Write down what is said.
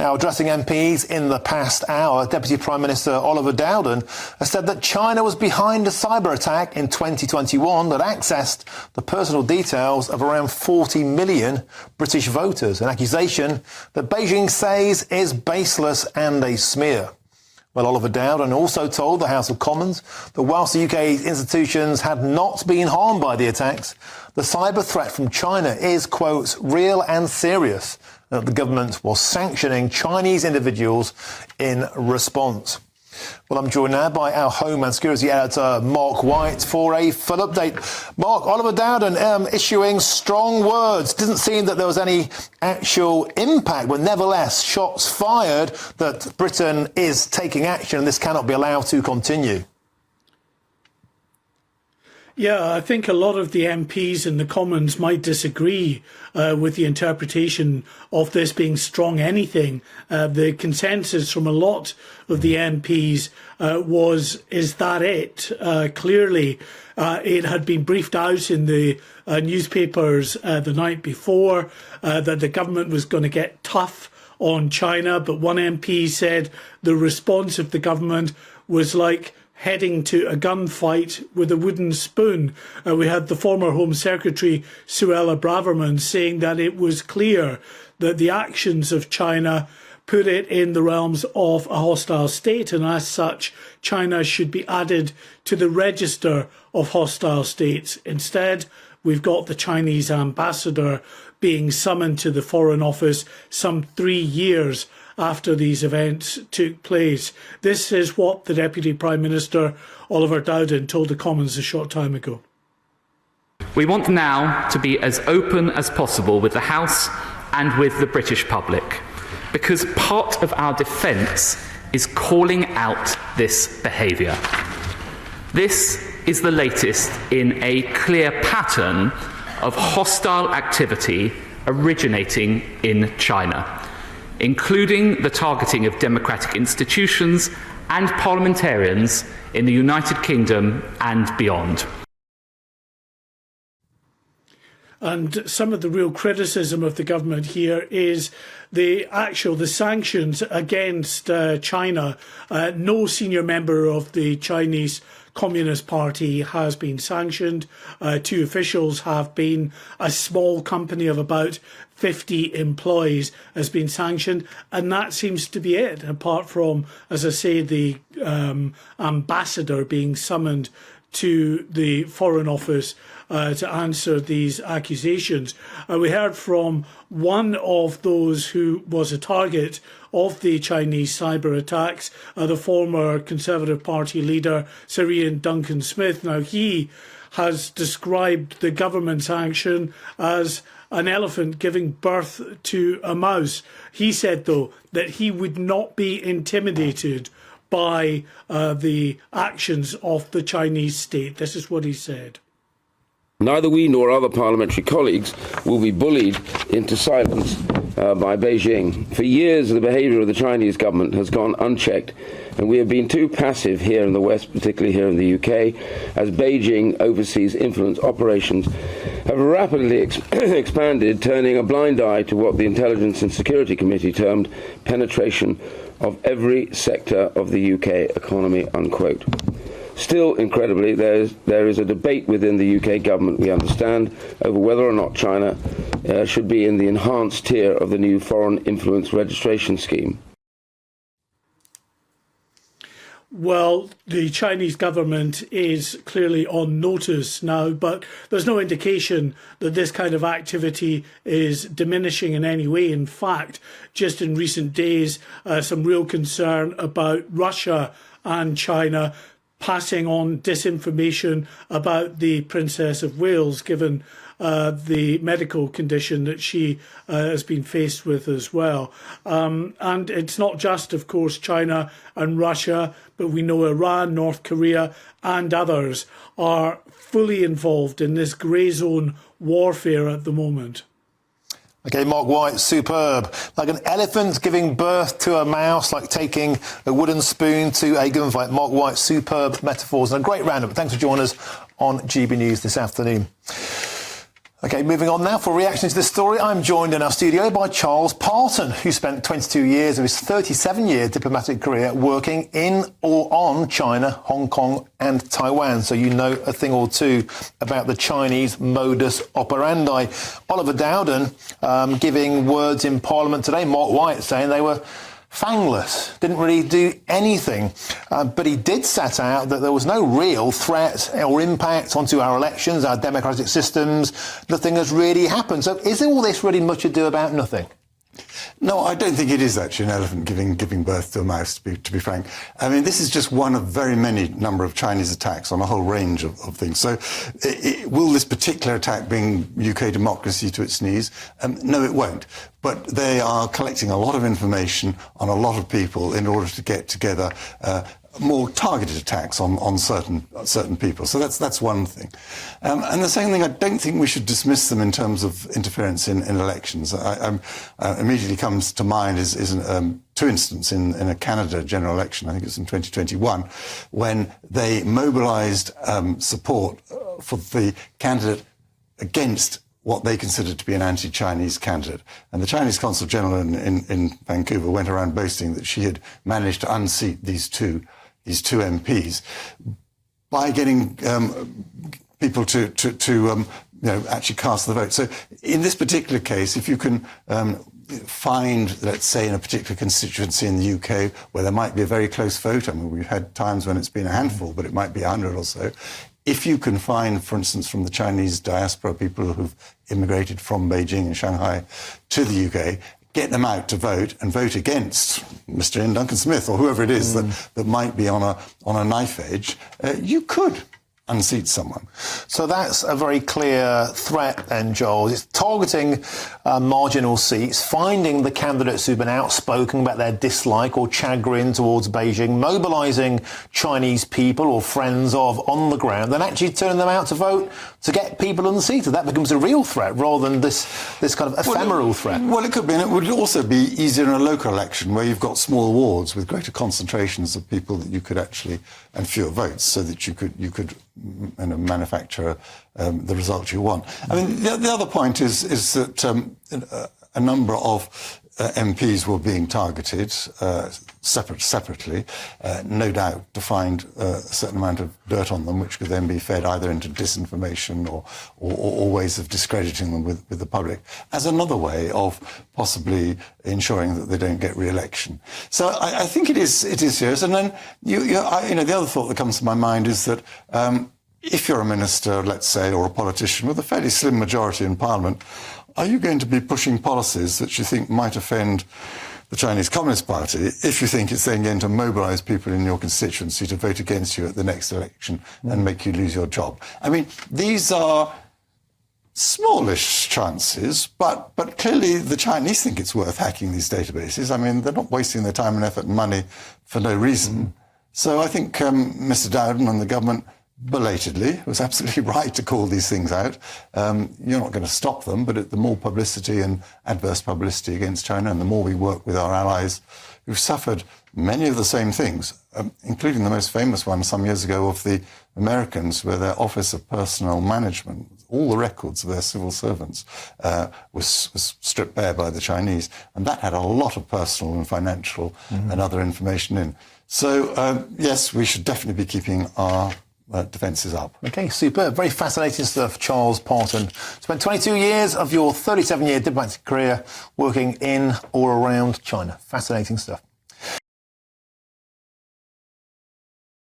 Now, addressing MPs in the past hour, Deputy Prime Minister Oliver Dowden has said that China was behind a cyber attack in 2021 that accessed the personal details of around 40 million British voters, an accusation that Beijing says is baseless and a smear. Well, Oliver Dowden also told the House of Commons that whilst the UK's institutions had not been harmed by the attacks, the cyber threat from China is, quote, real and serious, that the government was sanctioning Chinese individuals in response. Well, I'm joined now by our Home and Security Editor, Mark White, for a full update. Mark, Oliver Dowden issuing strong words. Didn't seem that there was any actual impact, but nevertheless, shots fired that Britain is taking action and this cannot be allowed to continue. Yeah, I think a lot of the MPs in the Commons might disagree with the interpretation of this being strong anything. The consensus from a lot of the MPs is that it? Clearly, it had been briefed out in the newspapers the night before that the government was going to get tough on China, but one MP said the response of the government was like heading to a gunfight with a wooden spoon. We had the former Home Secretary, Suella Braverman, saying that it was clear that the actions of China put it in the realms of a hostile state, and as such, China should be added to the register of hostile states. Instead, we've got the Chinese ambassador being summoned to the Foreign Office some 3 years after these events took place. This is what the Deputy Prime Minister, Oliver Dowden, told the Commons a short time ago. We want now to be as open as possible with the House and with the British public, because part of our defence is calling out this behaviour. This is the latest in a clear pattern of hostile activity originating in China, including the targeting of democratic institutions and parliamentarians in the United Kingdom and beyond. And some of the real criticism of the government here is the sanctions against China. No senior member of the Chinese Communist Party has been sanctioned. 2 officials have been. A small company of about 50 employees has been sanctioned, and that seems to be it, apart from, as I say, the ambassador being summoned to the Foreign Office to answer these accusations. We heard from one of those who was a target of the Chinese cyber attacks, the former Conservative Party leader, Sir Ian Duncan-Smith. Now, he has described the government's action as an elephant giving birth to a mouse. He said, though, that he would not be intimidated by the actions of the Chinese state. This is what he said. Neither we nor other parliamentary colleagues will be bullied into silence by Beijing. For years, the behaviour of the Chinese government has gone unchecked, and we have been too passive here in the West, particularly here in the UK, as Beijing overseas influence operations have rapidly expanded, turning a blind eye to what the Intelligence and Security Committee termed penetration of every sector of the UK economy, unquote. Still, incredibly, there is a debate within the UK government, we understand, over whether or not China should be in the enhanced tier of the new Foreign Influence Registration Scheme. Well, the Chinese government is clearly on notice now, but there's no indication that this kind of activity is diminishing in any way. In fact, just in recent days, some real concern about Russia and China passing on disinformation about the Princess of Wales, given the medical condition that she has been faced with as well. And it's not just, of course, China and Russia, but we know Iran, North Korea and others are fully involved in this grey zone warfare at the moment. OK, Mark White, superb. Like an elephant giving birth to a mouse, like taking a wooden spoon to a gunfight. Mark White, superb metaphors and a great roundup. Thanks for joining us on GB News this afternoon. OK, moving on now. For reaction to this story, I'm joined in our studio by Charles Parton, who spent 22 years of his 37-year diplomatic career working in or on China, Hong Kong and Taiwan. So you know a thing or two about the Chinese modus operandi. Oliver Dowden giving words in Parliament today, Mark White saying they were fangless, didn't really do anything. But he did set out that there was no real threat or impact onto our elections, our democratic systems. Nothing has really happened. So is all this really much ado about nothing? No, I don't think it is actually an elephant giving birth to a mouse, to be frank. I mean, this is just one of very many number of Chinese attacks on a whole range of things. So will this particular attack bring UK democracy to its knees? No, it won't. But they are collecting a lot of information on a lot of people in order to get together more targeted attacks on certain people. So that's one thing. And the second thing, I don't think we should dismiss them in terms of interference in elections. Immediately comes to mind is two instances in a Canada general election, I think it was in 2021, when they mobilized support for the candidate against what they considered to be an anti-Chinese candidate. And the Chinese Consul General in Vancouver went around boasting that she had managed to unseat these two MPs by getting people to actually cast the vote. So in this particular case, if you can find, let's say, in a particular constituency in the UK where there might be a very close vote, I mean, we've had times when it's been a handful, but it might be 100 or so. If you can find, for instance, from the Chinese diaspora, people who've immigrated from Beijing and Shanghai to the UK, get them out to vote and vote against Mr. Ian Duncan Smith or whoever it is that might be on a knife edge, you could unseat someone. So that's a very clear threat then, Joel. It's targeting marginal seats, finding the candidates who've been outspoken about their dislike or chagrin towards Beijing, mobilising Chinese people or friends of on the ground, then actually turning them out to vote to get people unseated. That becomes a real threat rather than this kind of ephemeral threat. Well, it could be, and it would also be easier in a local election where you've got small wards with greater concentrations of people that you could actually, and fewer votes, so that you could manufacture the result you want. I mean, the other point is that a number of MPs were being targeted separately, no doubt to find a certain amount of dirt on them, which could then be fed either into disinformation or ways of discrediting them with the public, as another way of possibly ensuring that they don't get re-election. So I think it is serious. And then the other thought that comes to my mind is that if you're a minister, let's say, or a politician with a fairly slim majority in Parliament, are you going to be pushing policies that you think might offend the Chinese Communist Party if you think it's then going to mobilise people in your constituency to vote against you at the next election and make you lose your job? I mean, these are smallish chances, but clearly the Chinese think it's worth hacking these databases. I mean, they're not wasting their time and effort and money for no reason. So I think Mr. Dowden and the government belatedly was absolutely right to call these things out. You're not going to stop them, but the more publicity and adverse publicity against China, and the more we work with our allies who've suffered many of the same things, including the most famous one some years ago of the Americans, where their Office of Personnel Management, all the records of their civil servants, was stripped bare by the Chinese. And that had a lot of personal and financial and other information in. So, yes, we should definitely be keeping our defences up. OK, superb. Very fascinating stuff, Charles Parton. Spent 22 years of your 37-year diplomatic career working in or around China. Fascinating stuff.